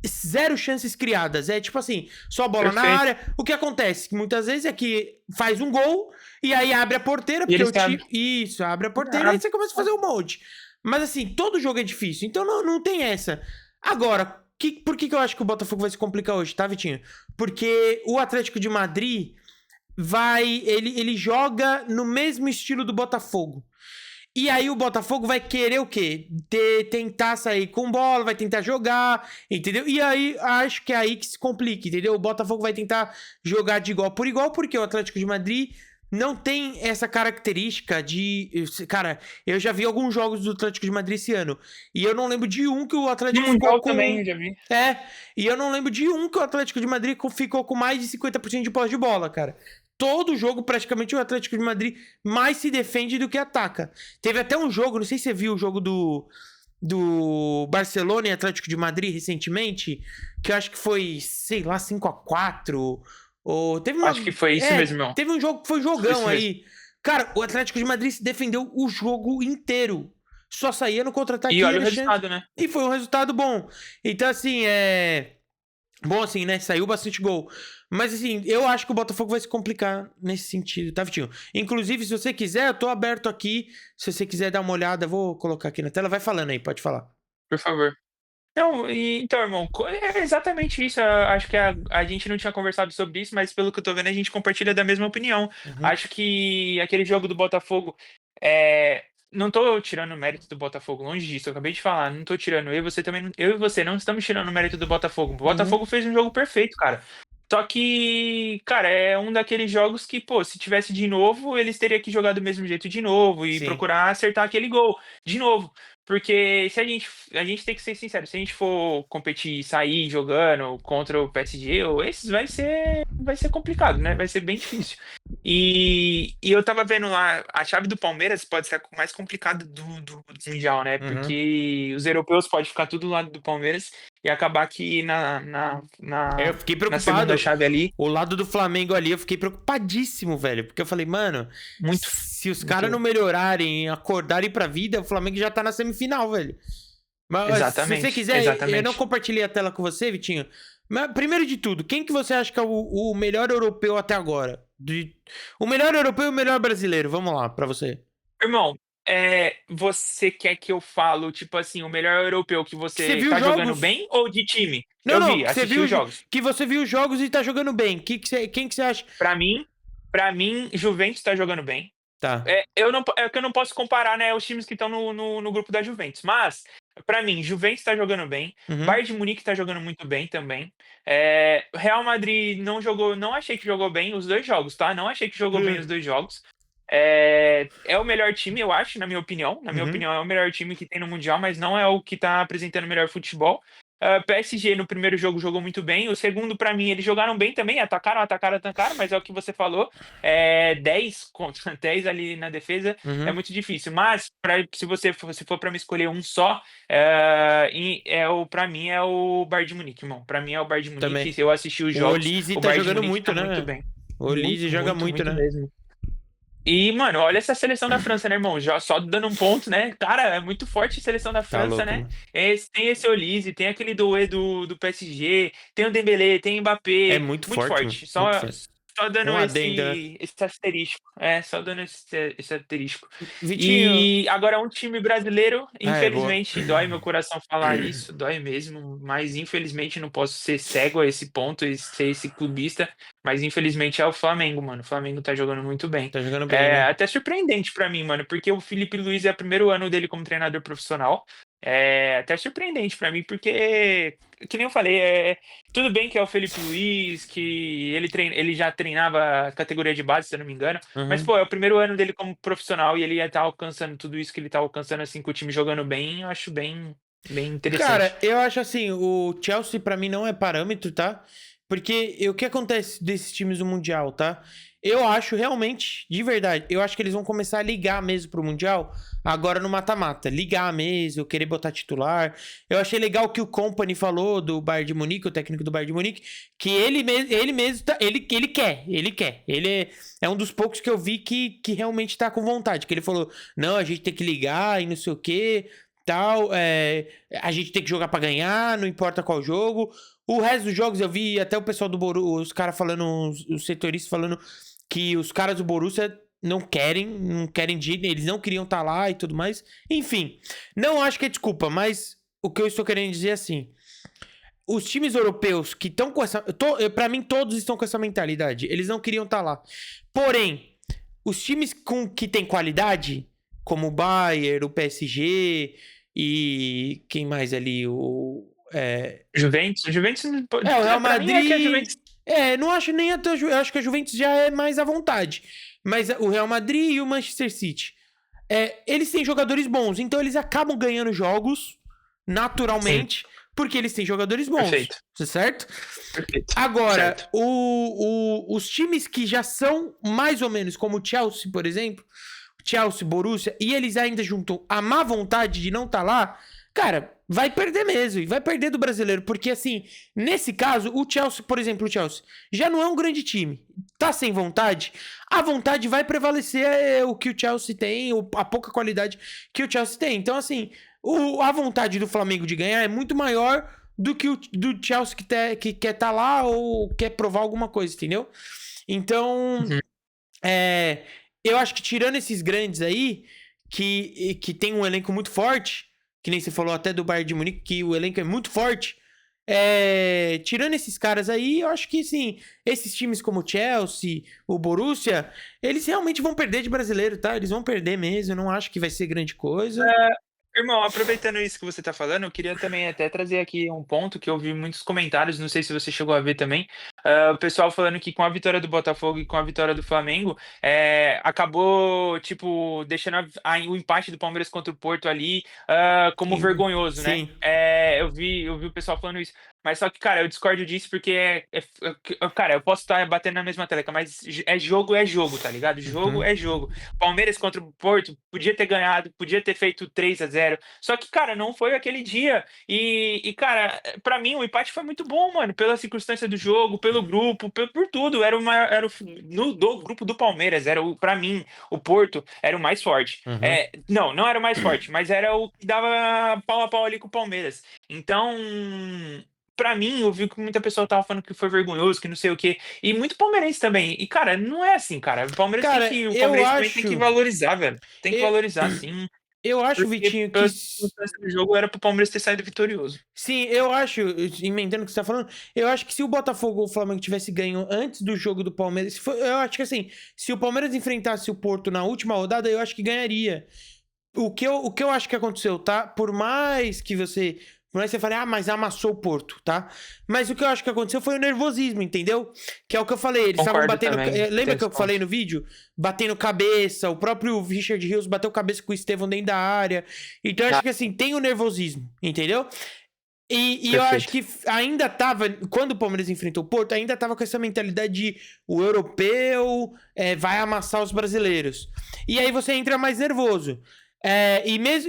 zero chances criadas. É tipo assim, só bola na Perfeito. área. O que acontece? Que muitas vezes é que faz um gol e aí abre a porteira, E porque eles o time. sabem. Isso, abre a porteira e aí Ah, você começa a fazer um monte. Mas assim, todo jogo é difícil, então não tem essa. Agora, por que eu acho que o Botafogo vai se complicar hoje, tá, Vitinho? Porque o Atlético de Madrid ele joga no mesmo estilo do Botafogo. E aí o Botafogo vai querer o quê? Tentar sair com bola, vai tentar jogar, entendeu? E aí acho que é aí que se complica, entendeu? O Botafogo vai tentar jogar de igual por igual, porque o Atlético de Madrid não tem essa característica de. Cara, eu já vi alguns jogos do Atlético de Madrid esse ano. E eu não lembro de um que o no Atlético ficou Mundial também, com. eu já vi. E eu não lembro de um que o Atlético de Madrid ficou com mais de 50% de posse de bola, cara. Todo jogo, praticamente, o Atlético de Madrid mais se defende do que ataca. Teve até um jogo, não sei se você viu o jogo do Barcelona e Atlético de Madrid recentemente, que eu acho que foi, sei lá, 5-4. Ou teve Acho que foi isso mesmo, irmão. teve um jogo que foi Foi jogão isso mesmo. aí. Cara, o Atlético de Madrid se defendeu o jogo inteiro. Só saía no E contra-ataque e olha o Alexandre. resultado, né? E foi um resultado bom. Então, assim, bom, assim, né? Saiu bastante gol. Mas, assim, eu acho que o Botafogo vai se complicar nesse sentido, tá, Vitinho? Inclusive, se você quiser, eu tô aberto aqui. Se você quiser dar uma olhada, vou colocar aqui na tela. Vai falando aí, pode falar. por favor. Não, então, irmão, é exatamente isso. Acho que a gente não tinha conversado sobre isso, mas pelo que eu tô vendo, a gente compartilha da mesma opinião. Uhum. Acho que aquele jogo do Botafogo. É, não tô tirando o mérito do Botafogo, longe disso. Eu acabei de falar, não tô tirando. Eu e você também, eu e você não estamos tirando o mérito do Botafogo. O Uhum. Botafogo fez um jogo perfeito, cara. Só que, cara, é um daqueles jogos que, pô, se tivesse de novo, eles teriam que jogar do mesmo jeito de novo e Sim. procurar acertar aquele gol de novo. Porque se a gente tem que ser sincero, se a gente for competir e sair jogando contra o PSG, ou esses vai ser complicado, né? Vai ser bem difícil. E eu tava vendo lá, a chave do Palmeiras pode ser a mais complicada do Mundial, né? Uhum. Porque os europeus podem ficar tudo do lado do Palmeiras e acabar que na, na, Eu na, fiquei na segunda preocupado. chave ali, O lado do Flamengo ali, eu fiquei preocupadíssimo, velho. Porque eu falei, mano, muito, se os caras não muito. melhorarem, acordarem pra vida, o Flamengo já tá na semifinal, velho. Mas se você Exatamente, quiser, eu não exatamente. compartilhei a tela com você, Vitinho. Mas primeiro de tudo, quem que você acha que é o melhor europeu até agora? O melhor europeu e o melhor brasileiro? Vamos lá, pra você. Irmão, você quer que eu falo, tipo assim, o melhor europeu que Que você você viu tá jogando jogos? bem ou de time? Não, Eu não, vi, que você assisti viu, os jogos. que você viu os jogos e tá jogando bem. Quem que você acha? Pra mim, para mim, Juventus tá jogando bem. Tá. É que eu não posso comparar, né, os times que estão no grupo da Juventus. Mas, pra mim, Juventus tá jogando bem. Uhum. Bayern de Munique tá jogando muito bem também. Real Madrid não jogou, não achei que jogou bem os dois jogos, tá? Não achei que jogou bem os dois jogos. É o melhor time, eu acho, na minha opinião. Na minha Uhum. opinião, é o melhor time que tem no Mundial, mas não é o que tá apresentando o melhor futebol. PSG no primeiro jogo jogou muito bem. O segundo, pra mim, eles jogaram bem também. Atacaram, atacaram, atacaram, mas é o que você falou. 10 contra 10 ali na defesa é Uhum. muito difícil. Mas, se for pra me escolher um só, pra mim é o Bayern de Munique, irmão. Pra mim é o Bayern de Munique. Também. Se eu assistir os O jogos, Olise o tá Bayern de jogando Munique tá muito, muito né? bem. O Olise Muito, joga muito, muito, muito né? mesmo. E, mano, olha essa seleção da França, né, irmão? Já só dando um ponto, né? Cara, é muito forte a seleção da Tá França, louco, né? mano. Tem esse Olise, tem aquele Doué do PSG, tem o Dembélé, tem o É Mbappé. muito Muito forte, mano. forte. Muito Só, forte. só dando Um adendo, né? esse asterisco. Só dando esse asterisco. Vitinho. E agora um time brasileiro, Ah, é boa. infelizmente, dói meu coração falar isso, dói mesmo, mas infelizmente não posso ser cego a esse ponto e ser esse clubista, mas infelizmente é o Flamengo, mano. O Flamengo tá jogando muito bem. Tá jogando bem, É né? até surpreendente pra mim, mano, porque o Felipe Luiz é o primeiro ano dele como treinador profissional. É até surpreendente pra mim, porque, que nem eu falei, tudo bem que é o Felipe Luiz, que ele já treinava a categoria de base, se eu não me engano, mas, Uhum. pô, é o primeiro ano dele como profissional e ele ia estar alcançando tudo isso que ele tá alcançando, assim, com o time jogando bem, eu acho bem, bem interessante. Cara, eu acho assim, o Chelsea pra mim não é parâmetro, tá? Porque o que acontece desses times do Mundial, tá? Eu acho realmente, de verdade, eu acho que eles vão começar a ligar mesmo pro Mundial agora no mata-mata. Ligar mesmo, querer botar titular. Eu achei legal o que o Company falou do Bayern de Munique, o técnico do Bayern de Munique, que ele mesmo tá, ele quer, ele quer. É um dos poucos que eu vi que realmente tá com vontade. Que ele falou, não, a gente tem que ligar e não sei o quê tal. A gente tem que jogar pra ganhar, não importa qual jogo. O resto dos jogos eu vi até o pessoal do Borussia, os caras falando, os setoristas falando que os caras do Borussia não querem de, eles não queriam estar lá e tudo mais. Enfim, não acho que é desculpa, mas o que eu estou querendo dizer é assim, os times europeus que estão com essa, para mim todos estão com essa mentalidade, eles não queriam estar lá. Porém, os times que tem qualidade, como o Bayern, o PSG e quem mais ali? Juventus, O Real pra mim é que a Madrid. Juventus, Não acho nem até. Eu acho que a Juventus já é mais à vontade. Mas o Real Madrid e o Manchester City. Eles têm jogadores bons, então eles acabam ganhando jogos sim, naturalmente, porque eles têm jogadores bons, perfeito, certo? perfeito, Agora, certo. os times que já são mais ou menos como o Chelsea, por exemplo, Chelsea, Borussia, e eles ainda juntam a má vontade de não estar lá, cara, vai perder mesmo. E vai perder do brasileiro. Porque, assim, nesse caso, o Chelsea, por exemplo, o Chelsea já não é um grande time. Tá sem vontade. A vontade vai prevalecer o que o Chelsea tem, a pouca qualidade que o Chelsea tem. Então, assim, a vontade do Flamengo de ganhar é muito maior do que o do Chelsea que quer estar lá ou quer provar alguma coisa, entendeu? Então, Uhum. eu acho que tirando esses grandes aí, que tem um elenco muito forte, que nem você falou até do Bayern de Munique, que o elenco é muito forte. Tirando esses caras aí, eu acho que sim, esses times como o Chelsea, o Borussia, eles realmente vão perder de brasileiro, tá? Eles vão perder mesmo, eu não acho que vai ser grande coisa. Irmão, aproveitando isso que você tá falando, eu queria também até trazer aqui um ponto que eu vi muitos comentários, não sei se você chegou a ver também, o pessoal falando que com a vitória do Botafogo e com a vitória do Flamengo, acabou, tipo, deixando o empate do Palmeiras contra o Porto ali como vergonhoso, né? Sim. Eu vi o pessoal falando isso. Mas só que, cara, eu discordo disso porque, cara, eu posso estar batendo na mesma tecla, mas é jogo, tá ligado? Jogo Uhum. é jogo. Palmeiras contra o Porto, podia ter ganhado, podia ter feito 3-0. Só que, cara, não foi aquele dia. Cara, pra mim o empate foi muito bom, mano. Pela circunstância do jogo, pelo grupo, por tudo. Do grupo do Palmeiras, pra mim, o Porto era o mais forte. Uhum. Não era o mais forte, mas era o que dava pau a pau ali com o Palmeiras. Então, pra mim, eu vi que muita pessoa tava falando que foi vergonhoso, que não sei o quê. E muito palmeirense também. E, cara, não é assim, cara. Cara, O eu palmeirense também tem que acho. valorizar, velho. Tem que e- valorizar, sim. Eu acho, Porque Vitinho, que. pela circunstância do jogo era pro Palmeiras ter saído vitorioso. Sim, eu acho, emendando o que você tá falando, eu acho que se o Botafogo ou o Flamengo tivesse ganho antes do jogo do Palmeiras, eu acho que assim, se o Palmeiras enfrentasse o Porto na última rodada, eu acho que ganharia. O que eu acho que aconteceu, tá? Por mais que você fale, mas amassou o Porto, tá? Mas o que eu acho que aconteceu foi o nervosismo, entendeu? Que é o que eu falei, eles estavam Concordo batendo. também. Lembra que eu Tem falei ponto. no vídeo? Batendo cabeça, o próprio Richard Rios bateu cabeça com o Estevão dentro da área. Então eu acho Ah, que assim, tem o nervosismo, entendeu? E eu acho perfeito. que ainda tava, quando o Palmeiras enfrentou o Porto, ainda tava com essa mentalidade de o europeu vai amassar os brasileiros. E aí você entra mais nervoso.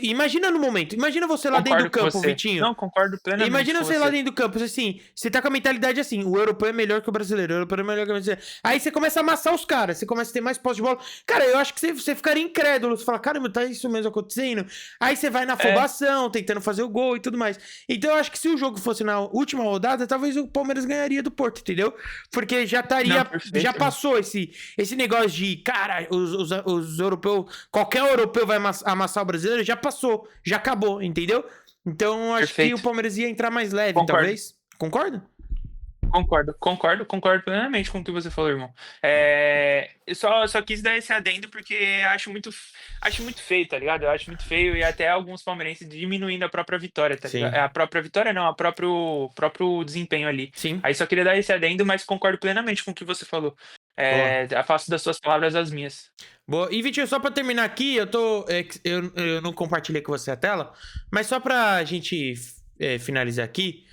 Imagina no momento, imagina você lá dentro do Concordo com campo, você. Vitinho. Não, concordo plenamente Imagina com você lá você. dentro do campo, assim, você tá com a mentalidade assim, o europeu é melhor que o brasileiro, o europeu é melhor que o brasileiro. Aí você começa a amassar os caras, você começa a ter mais posse de bola. Cara, eu acho que você ficaria incrédulo, você fala, caramba, tá isso mesmo acontecendo? Aí você vai na É, afobação, tentando fazer o gol e tudo mais. Então eu acho que se o jogo fosse na última rodada, talvez o Palmeiras ganharia do Porto, entendeu? Porque não, já perfeito, irmão. passou esse negócio de, cara, os europeus, qualquer europeu vai amassar o brasileiro, já passou, já acabou, entendeu? Então, acho que o Perfeito. Palmeiras ia entrar mais leve, Concordo. talvez. Concorda? Concordo plenamente com o que você falou, irmão. Eu só quis dar esse adendo porque acho muito feio, tá ligado? Eu acho muito feio e até alguns palmeirenses diminuindo a própria vitória, tá ligado? Sim. A própria vitória não, a próprio desempenho ali. Sim. Aí só queria dar esse adendo, mas concordo plenamente com o que você falou. Boa. Afasto das suas palavras as minhas. Boa. E, Vitinho, só pra terminar aqui, eu não compartilhei com você a tela, mas só pra gente finalizar aqui,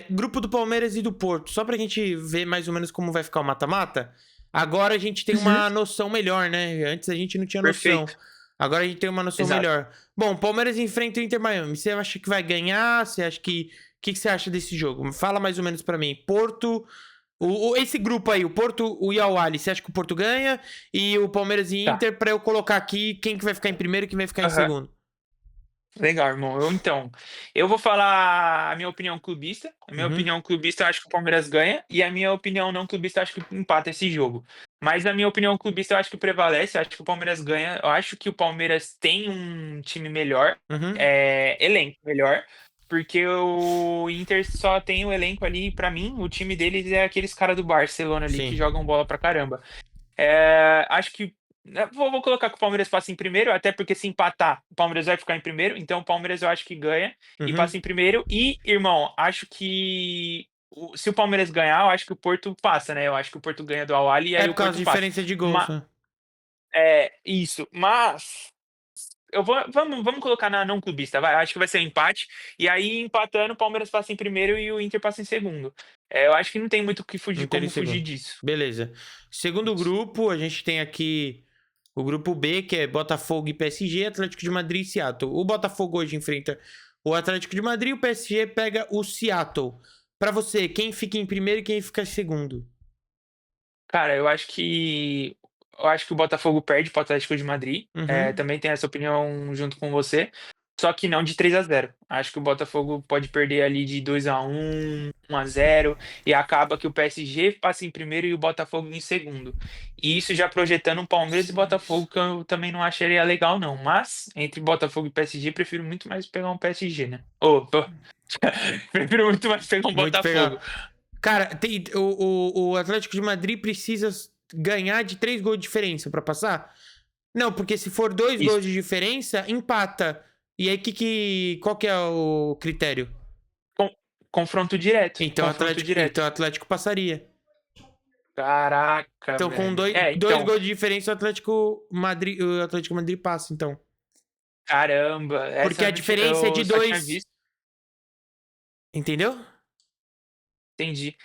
grupo do Palmeiras e do Porto, só pra gente ver mais ou menos como vai ficar o mata-mata. Agora a gente tem Uhum. uma noção melhor, né? Antes a gente não tinha noção. Perfeito. Agora a gente tem uma noção Exato. melhor. Bom, Palmeiras enfrenta o Inter Miami. Você acha que vai ganhar? Você acha que. O que você acha desse jogo? Fala mais ou menos pra mim. Porto. Esse grupo aí, o Porto, o Al-Ahly, você acha que o Porto ganha? E o Palmeiras e Tá. Inter, pra eu colocar aqui quem que vai ficar em primeiro e quem vai ficar em Aham. segundo. Legal, irmão. Eu vou falar a minha opinião clubista. A minha Uhum. opinião clubista, eu acho que o Palmeiras ganha. E a minha opinião não clubista, eu acho que empata esse jogo. Mas a minha opinião clubista, eu acho que prevalece. Eu acho que o Palmeiras ganha. Eu acho que o Palmeiras tem um time melhor, Uhum. elenco melhor. Porque o Inter só tem o elenco ali, pra mim, o time deles é aqueles caras do Barcelona ali que Sim. jogam bola pra caramba. Acho que. Vou colocar que o Palmeiras passa em primeiro, até porque se empatar, o Palmeiras vai ficar em primeiro. Então o Palmeiras eu acho que ganha e Uhum. passa em primeiro. E, irmão, acho que se o Palmeiras ganhar, eu acho que o Porto passa, né? Eu acho que o Porto ganha do Al-Ahly e É aí por o causa Porto da passa. diferença de gols, Ma- né? isso. Mas vamos colocar na não clubista, vai. Acho que vai ser um empate. E aí, empatando, o Palmeiras passa em primeiro e o Inter passa em segundo. Eu acho que não tem muito o que fugir, Inter em como fugir segundo. disso. Beleza. Segundo grupo, a gente tem aqui o grupo B, que é Botafogo e PSG, Atlético de Madrid e Seattle. O Botafogo hoje enfrenta o Atlético de Madrid e o PSG pega o Seattle. Pra você, quem fica em primeiro e quem fica em segundo? Cara, eu acho que o Botafogo perde para o Atlético de Madrid. Uhum. Também tenho essa opinião junto com você. Só que não de 3-0. Acho que o Botafogo pode perder ali de 2-1, 1-0, e acaba que o PSG passa em primeiro e o Botafogo em segundo. E isso já projetando um Palmeiras e Botafogo, que eu também não acharia legal, não. Mas, entre Botafogo e PSG, prefiro muito mais pegar um PSG, né? Prefiro muito mais pegar um Muito Botafogo. pegar. Cara, o Atlético de Madrid precisa ganhar de 3 gols de diferença pra passar? Não, porque se for 2 Isso. gols de diferença, empata. E aí, qual que é o critério? Confronto direto. Então, Confronto direto. o Atlético passaria. Caraca, Então, com velho. dois Então, gols de diferença, o Atlético Madrid passa, então. caramba. Porque Essa a diferença é de eu só tinha 2. visto. Entendeu? Entendi.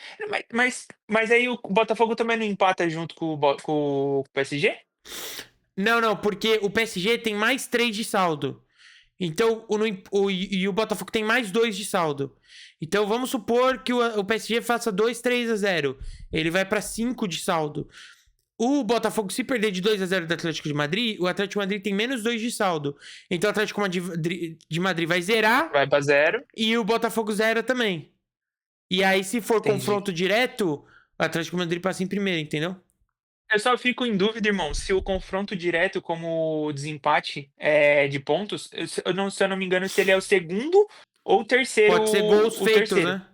Mas aí o Botafogo também não empata junto com o PSG? Não, não, porque o PSG tem mais 3 de saldo. Então, e o Botafogo tem mais 2 de saldo. Então, vamos supor que o PSG faça 2-3-0. Ele vai pra 5 de saldo. O Botafogo, se perder de 2-0 do Atlético de Madrid, o Atlético de Madrid tem menos 2 de saldo. Então, o Atlético de Madrid vai zerar Vai pra 0. e o Botafogo zera também. E aí, se for Entendi. confronto direto, o Atlético de Madrid passa em primeiro, entendeu? Eu só fico em dúvida, irmão, se o confronto direto como desempate de pontos, se eu não me engano, se ele é o segundo ou Pode ser gols o feitos, terceiro. né?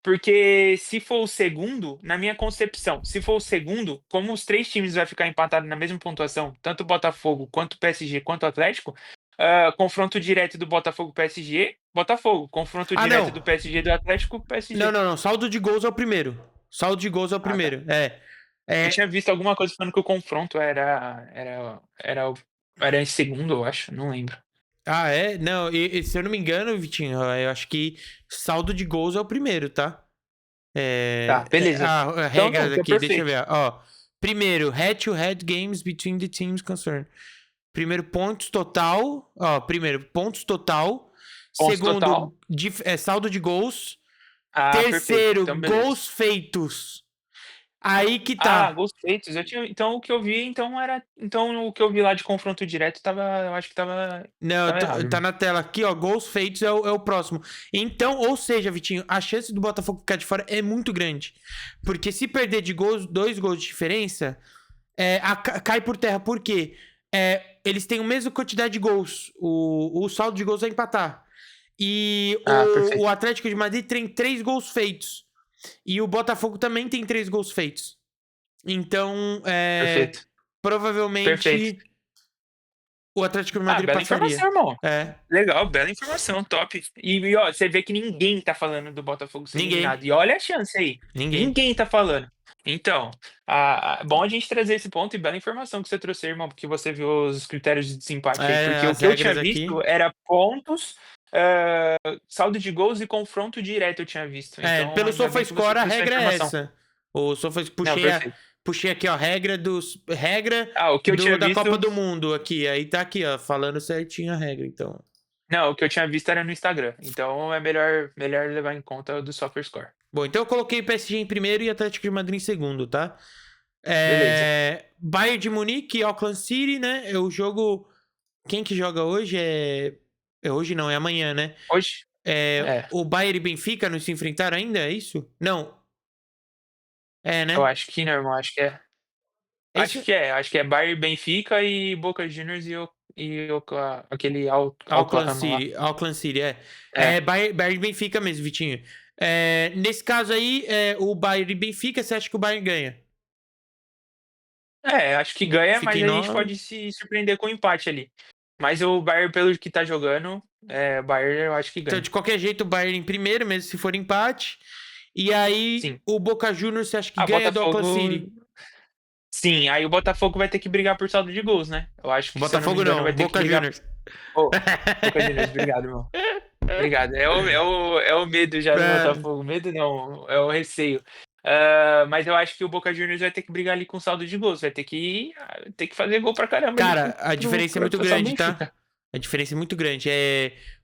Porque se for o segundo, na minha concepção, se for o segundo, como os 3 times vai ficar empatados na mesma pontuação, tanto o Botafogo, quanto o PSG, quanto o Atlético, confronto direto do Botafogo PSG, Botafogo. Confronto Ah, direto não. do PSG do Atlético, Não, PSG. não, não. Saldo de gols é o primeiro. Saldo de gols é o Ah, tá. primeiro. É. Eu É. tinha visto alguma coisa falando que o confronto era em segundo, eu acho, não lembro. Ah, é? Não, se eu não me engano, Vitinho, eu acho que saldo de gols é o primeiro, tá? Tá, beleza. A Então não, regra tá aqui, deixa eu perfeito. ver. Ó, primeiro, head-to-head games between the teams concerned. Primeiro, pontos total. Ó, primeiro, pontos total. Pontos total. Segundo, saldo de gols. Ah, perfeito. Terceiro, Então, beleza. gols feitos. Aí que Ah, tá. gols feitos. Então o que eu vi, então o que eu vi lá de confronto direto eu acho que Não, tava errado, tá irmão. na tela aqui, ó. Gols feitos é o próximo. Então, ou seja, Vitinho, a chance do Botafogo ficar de fora é muito grande. Porque se perder de gols, 2 gols de diferença, cai por terra. Por quê? Eles têm a mesma quantidade de gols. O saldo de gols vai empatar. E Ah, o perfeito. Atlético de Madrid tem 3 gols feitos. E o Botafogo também tem 3 gols feitos. Então, Perfeito. Perfeito. provavelmente o Atlético de Ah, Madrid bela informação, passaria. irmão. É. Legal, bela informação, top. Ó, você vê que ninguém tá falando do Botafogo ser Ninguém. eliminado. E olha a chance aí. Ninguém. Ninguém tá falando. Então, bom a gente trazer esse ponto e bela informação que você trouxe, irmão, porque você viu os critérios de desempate aí. Porque o As que eu tinha regras visto aqui. era pontos, saldo de gols e confronto direto eu tinha visto. Então, Pelo ainda bem que você SofaScore, a trouxe a regra é informação. essa. O Sofa, Não, perfeito. puxei aqui, ó, regra Ah, o que eu tinha da Copa visto. do Mundo aqui. Aí tá aqui, ó, falando certinho a regra, então. Não, o que eu tinha visto era no Instagram. Então é melhor levar em conta o do SofaScore. Bom, então eu coloquei o PSG em primeiro e Atlético de Madrid em segundo, tá? Beleza. Bayern de Munique e Auckland City, né? É o jogo. Quem que joga hoje hoje não, é amanhã, né? Hoje? É, O Bayern e Benfica não se enfrentaram ainda, é isso? Não. eu Né? acho que não, irmão. Acho que é. É isso? Acho que é Bayern, Benfica e Boca Juniors aquele Auckland Oklahoma lá. City, Auckland City, é. É. Bayern e Benfica mesmo, Vitinho. Nesse caso aí, o Bayern e Benfica, você acha que o Bayern ganha? Acho que ganha, Fica mas em a gente 9. pode se surpreender com o empate ali. Mas o Bayern, pelo que tá jogando, o Bayern eu acho que Então, ganha. de qualquer jeito, o Bayern em primeiro, mesmo se for empate. E aí, Sim. o Boca Juniors, você acha que Ah, ganha do Auckland Botafogo. City? Sim, aí o Botafogo vai ter que brigar por saldo de gols, né? Eu acho que, se eu não me Botafogo engano, não, vai ter que Boca brigar. Juniors. Ô, Boca Juniors, obrigado, irmão. Obrigado. É o medo já do É, Botafogo. Medo não, é o receio. Mas eu acho que o Boca Juniors vai ter que brigar ali com saldo de gols. Vai ter que fazer gol pra caramba ali Cara, a diferença é pra muito passar o grande, tá? Benfica. A diferença é muito grande.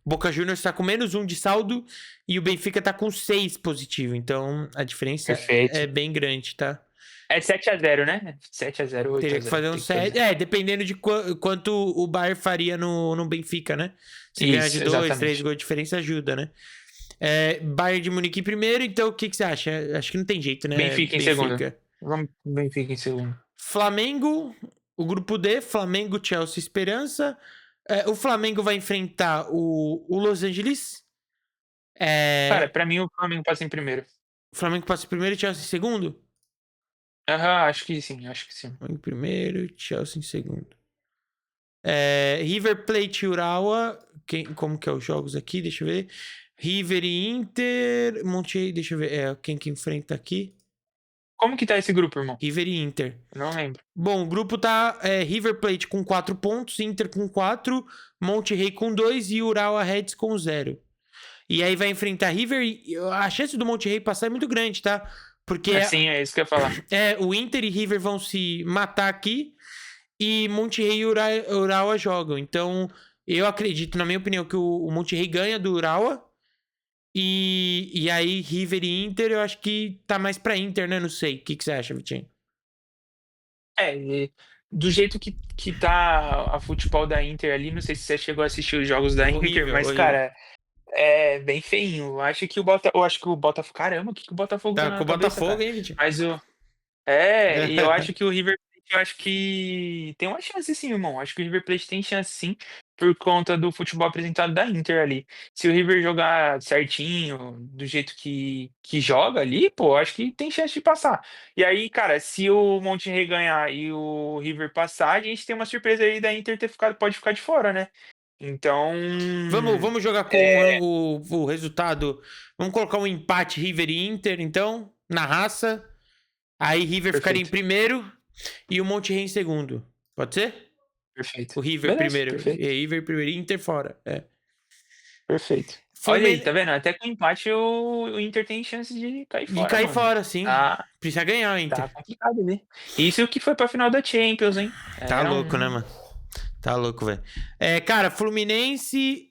Boca Juniors tá com -1 de saldo e o Benfica tá com 6 positivo. Então, a diferença é Perfeito. bem grande, tá? É 7-0, né? 7-0, Teria que 8-0. fazer um Tem que fazer. 7. Dependendo de quanto o Bayern faria no Benfica, né? Se ganhar de Isso, 2, 3 exatamente. gols de diferença, ajuda, né? Bayern de Munique em primeiro, então o que você acha? Acho que não tem jeito, né? Benfica em segundo. Benfica. Vamos pro Benfica em segundo. Flamengo, o grupo D, Flamengo, Chelsea, Esperança. O Flamengo vai enfrentar o Los Angeles. Cara, É, pra mim o Flamengo passa em primeiro. o Flamengo passa em primeiro e Chelsea em segundo? Aham, acho que sim, acho que sim. Em primeiro, Chelsea em segundo. River Plate e Urawa. Como que é os jogos aqui? Deixa eu ver. River e Inter. Monte, deixa eu ver. Quem que enfrenta aqui? Como que tá esse grupo, irmão? River e Inter. Eu não lembro. Bom, o grupo tá River Plate com 4 pontos, Inter com 4, Monterrey com 2 e Urawa Reds com 0. E aí vai enfrentar River e a chance do Monterrey passar é muito grande, tá? Porque Assim, é isso que eu ia falar. o Inter e River vão se matar aqui e Monterrey e Urawa jogam. Então, eu acredito, na minha opinião, que o Monterrey ganha do Urawa. E aí, River e Inter, eu acho que tá mais pra Inter, né? Não sei. O que você acha, Vitinho? Do jeito que tá a futebol da Inter ali, não sei se você chegou a assistir os jogos da Inter, Horrível, mas, horrível. cara, é bem feinho. Eu acho que o Botafogo. Caramba, o que o Botafogo tá Tá com na o cabeça, Botafogo, cara? hein, Vitinho? Mas e eu acho que o River Plate, eu acho que tem uma chance sim, irmão. Acho que o River Plate tem chance sim, por conta do futebol apresentado da Inter ali. Se o River jogar certinho, do jeito que joga ali, pô, acho que tem chance de passar. E aí, cara, se o Monterrey ganhar e o River passar, a gente tem uma surpresa aí da Inter pode ficar de fora, né? Então, Vamos jogar com é, o resultado. Vamos colocar um empate River e Inter, então, na raça. Aí River ficaria em perfeito, primeiro e o Monterrey em segundo. Pode ser? perfeito. O River Beleza, primeiro. perfeito, River primeiro e Inter fora. perfeito. Olha aí, Fluminense tá vendo? Até com empate o Inter tem chance de cair de fora, cair mano. fora, sim. Tá, Precisa ganhar o Inter. tá complicado ali. Isso que foi pra final da Champions, hein? Tá Era louco, né, um. mano? Tá louco, velho. Cara, Fluminense.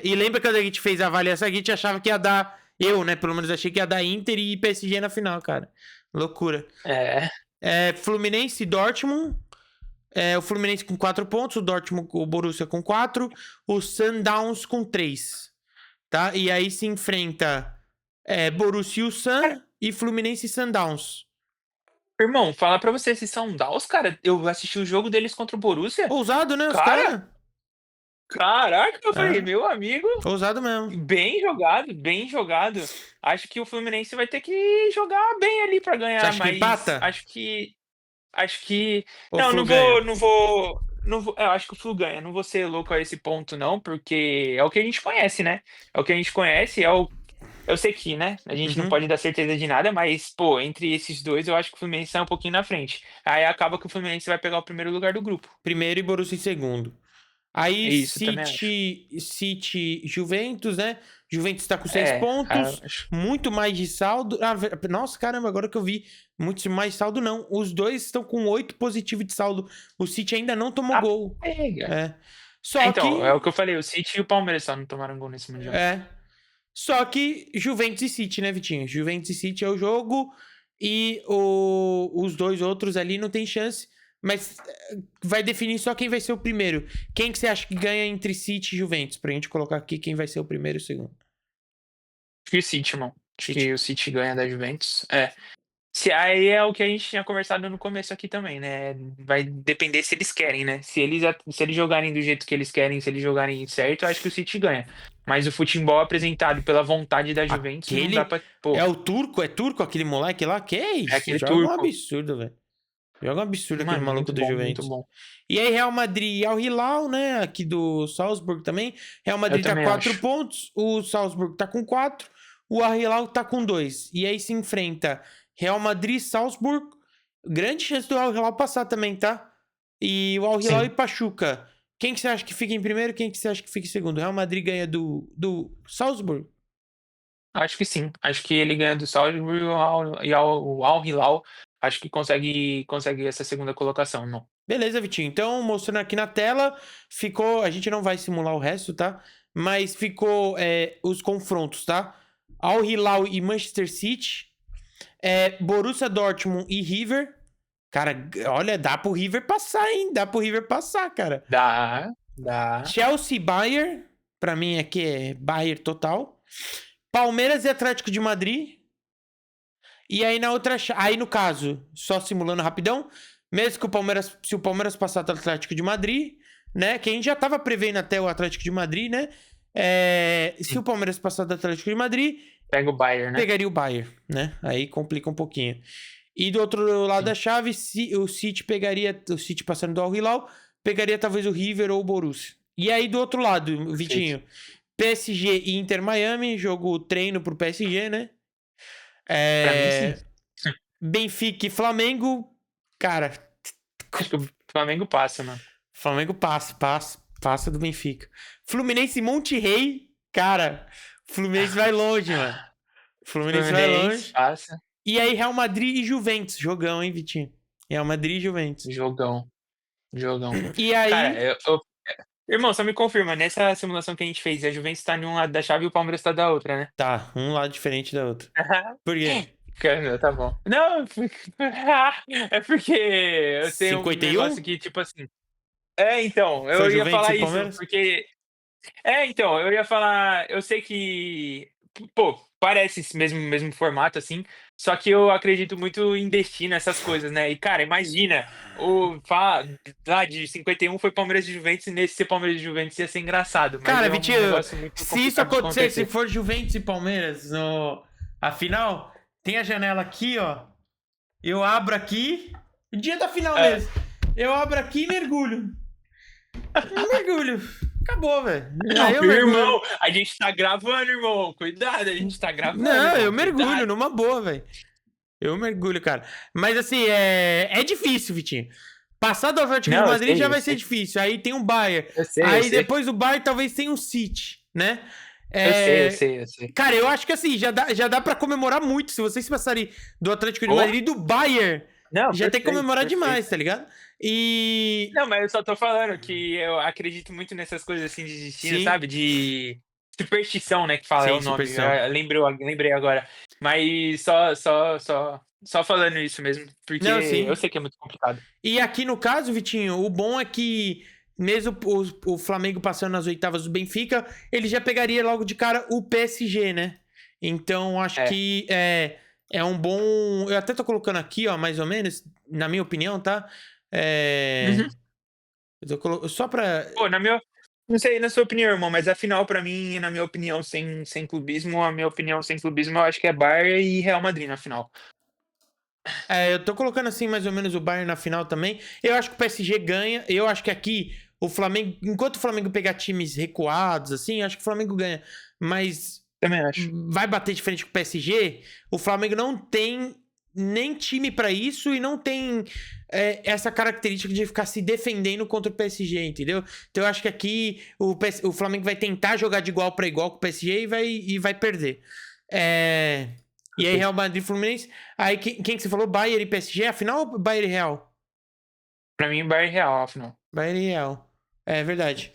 E lembra quando a gente fez a avaliação? A gente achava que ia dar. Eu, né? Pelo menos achei que ia dar Inter e PSG na final, cara. Loucura. É, Fluminense e Dortmund. O Fluminense com 4 pontos, o Dortmund, o Borussia com 4, o Sundowns com 3. Tá? E aí se enfrenta Borussia e o Sun e Fluminense e Sundowns. irmão, falar pra você, esses são Dawes, cara. Eu assisti o jogo deles contra o Borussia. Ousado, né, os Cara, caras? caraca, eu falei, É, meu amigo, ousado mesmo. bem jogado, bem jogado. Acho que o Fluminense vai ter que jogar bem ali pra Você ganhar, acha que mas empata? acho que Ou o não, Flu não ganha? vou, não vou, não vou. Eu acho que o Flu ganha. Não vou ser louco a esse ponto, não, porque é o que a gente conhece, né? É o que a gente conhece, eu sei que, né? A gente não Uhum. pode dar certeza de nada, mas, pô, entre esses dois, eu acho que o Fluminense sai um pouquinho na frente. Aí acaba que o Fluminense vai pegar o primeiro lugar do grupo. Primeiro e Borussia em segundo. É Aí isso, também acho. City Juventus, né? Juventus tá com 6 Cara, pontos, muito mais de saldo. Nossa, caramba, agora que eu vi, muito mais saldo não. Os dois estão com 8 positivo de saldo. O City ainda não tomou a gol. pega. É. Só Então, é o que que eu falei, o City e o Palmeiras só não tomaram gol nesse Mundial. é, Só que Juventus e City, né, Vitinho? Juventus e City é o jogo e os dois outros ali não tem chance, mas vai definir só quem vai ser o primeiro. Quem que você acha que ganha entre City e Juventus? Pra gente colocar aqui quem vai ser o primeiro e o segundo. Acho que o City, irmão. Acho City. que o City ganha da Juventus. Se aí é o que a gente tinha conversado no começo aqui também, né? Vai depender se eles querem, né? Se eles jogarem do jeito que eles querem, se eles jogarem certo, eu acho que o City ganha. Mas o futebol apresentado pela vontade da Juventus não dá Aquele pra. Pô, é turco aquele moleque lá? Que é é isso? aquele Joga um turco. absurdo, velho. Joga um absurdo aquele Mano, maluco muito do bom, muito Juventus. bom. E aí, Real Madrid e Al Hilal, né? Aqui do Salzburg também. Real Eu Madrid tá com também 4 acho. pontos, o Salzburg tá com 4, o Al Hilal tá com 2. E aí se enfrenta Real Madrid e Salzburg. Grande chance do Al Hilal passar também, tá? E o Al Hilal e Sim, Pachuca. Quem que você acha que fica em primeiro? Quem que você acha que fica em segundo? Real Madrid ganha do Salzburg? acho que sim. Acho que ele ganha do Salzburg o Al Hilal. Acho que consegue essa segunda colocação, não. Beleza, Vitinho. Então, mostrando aqui na tela, ficou. A gente não vai simular o resto, tá? Mas ficou os confrontos, tá? Al Hilal e Manchester City. Borussia Dortmund e River. Cara, olha, dá pro River passar, hein? Dá pro River passar, cara. Dá. Chelsea e Bayern. Pra mim aqui é Bayern total. Palmeiras e Atlético de Madrid. E aí na outra... Aí no caso, só simulando rapidão, mesmo que se o Palmeiras passar do Atlético de Madrid, né? Que a gente já tava prevendo até o Atlético de Madrid, né? Se o Palmeiras passar do Atlético de Madrid, Pega o Bayern, né? pegaria o Bayern, né? Aí complica um pouquinho. E do outro lado da chave, o City pegaria... O City passando do Al Hilal, pegaria talvez o River ou o Borussia. E aí do outro lado, Vitinho, PSG e Inter Miami, jogo treino pro PSG, né? Pra mim, sim. Benfica e Flamengo, cara... Acho que o Flamengo passa, mano. Flamengo passa do Benfica. Fluminense e Monterrey, cara, Fluminense vai longe, mano. Fluminense vai longe. Passa. E aí Real Madrid e Juventus, jogão, hein, Vitinho? Real Madrid e Juventus. Jogão. E aí... Cara, irmão, só me confirma, nessa simulação que a gente fez, a Juventus tá de um lado da chave e o Palmeiras tá da outra, né? Tá, um lado diferente da outra. Por quê? Cara, tá bom. Não, é porque eu tenho 51? um negócio que, tipo assim... então, eu Foi ia Juventus falar e isso, Palmeiras? porque... então, eu ia falar... Eu sei que... Pô, parece esse mesmo formato, assim, só que eu acredito muito em destino, essas coisas, né? E, cara, imagina, lá de 51 foi Palmeiras e Juventus, e nesse ser Palmeiras e Juventus ia ser engraçado, mas Cara, é um Vitinho, negócio muito se isso complicado de acontecer, se acontecer. for Juventus e Palmeiras a final, tem a janela aqui, ó. Eu abro aqui, dia da final mesmo. Eu abro aqui e mergulho. Acabou, velho. Aí eu mergulho. Irmão, a gente tá gravando, irmão. Cuidado, a gente tá gravando. Não, irmão, eu mergulho cuidado. numa boa, velho. Eu mergulho, cara. Mas assim, é difícil, Vitinho. Passar do Atlético de Madrid já vai ser difícil. Aí tem um Bayern. Aí depois do Bayern talvez tenha um City, né? Eu sei. Cara, eu acho que assim, já dá pra comemorar muito. Se vocês passarem do Atlético de Madrid e do Bayern, Não, já tem que comemorar demais, tá ligado? Não, mas eu só tô falando que eu acredito muito nessas coisas assim de destino, Sim. sabe? De superstição, né? Que fala, é o nome. Lembrei agora. Mas só falando isso mesmo, porque Não, sim. eu sei que é muito complicado. E aqui no caso, Vitinho, o bom é que mesmo o Flamengo passando nas oitavas do Benfica, ele já pegaria logo de cara o PSG, né? Então, acho que é um bom... Eu até tô colocando aqui, ó, mais ou menos, na minha opinião, tá? Eu tô só pra... Pô, não sei na sua opinião, irmão, mas a final pra mim, na minha opinião, sem clubismo, eu acho que é Bayern e Real Madrid na final. Eu tô colocando assim mais ou menos o Bayern na final também. Eu acho que o PSG ganha. Eu acho que aqui o Flamengo, enquanto o Flamengo pegar times recuados, assim, eu acho que o Flamengo ganha. Mas Também acho. vai bater de frente com o PSG. O Flamengo não tem nem time pra isso e não tem essa característica de ficar se defendendo contra o PSG, entendeu? Então eu acho que aqui o Flamengo vai tentar jogar de igual pra igual com o PSG e vai perder. E aí, Real Madrid e Fluminense. Aí, quem que você falou? Bayern e PSG? Afinal ou Bayern e Real? Pra mim, Bayern e Real, afinal. Bayern e Real. É verdade.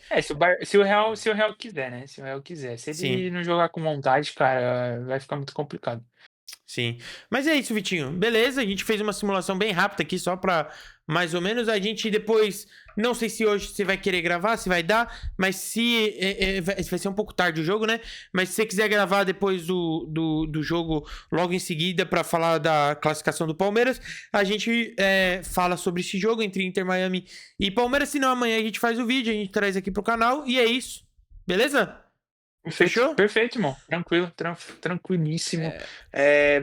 Se o Real quiser, né? Se o Real quiser. Se ele não jogar com vontade, cara, vai ficar muito complicado. Sim. Mas é isso, Vitinho. Beleza, a gente fez uma simulação bem rápida aqui, só pra mais ou menos. A gente depois... Não sei se hoje você vai querer gravar, se vai dar, mas se... vai ser um pouco tarde o jogo, né? Mas se você quiser gravar depois do jogo, logo em seguida, pra falar da classificação do Palmeiras, a gente fala sobre esse jogo entre Inter Miami e Palmeiras. Se não, amanhã a gente faz o vídeo, a gente traz aqui pro canal. E é isso. Beleza? Fechou? Perfeito, irmão. Tranquilo, tranquilíssimo.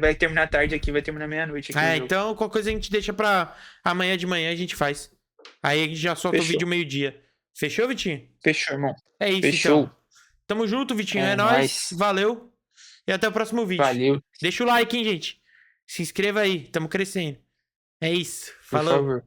Vai terminar tarde aqui, vai terminar meia-noite aqui. Então qualquer coisa a gente deixa pra amanhã de manhã, a gente faz. Aí a gente já solta o vídeo meio-dia. Fechou, Vitinho? Fechou, irmão. É isso, Fechou. então. Tamo junto, Vitinho. É nóis. Valeu. E até o próximo vídeo. Valeu. Deixa o like, hein, gente. Se inscreva aí. Tamo crescendo. É isso. Por Falou. favor.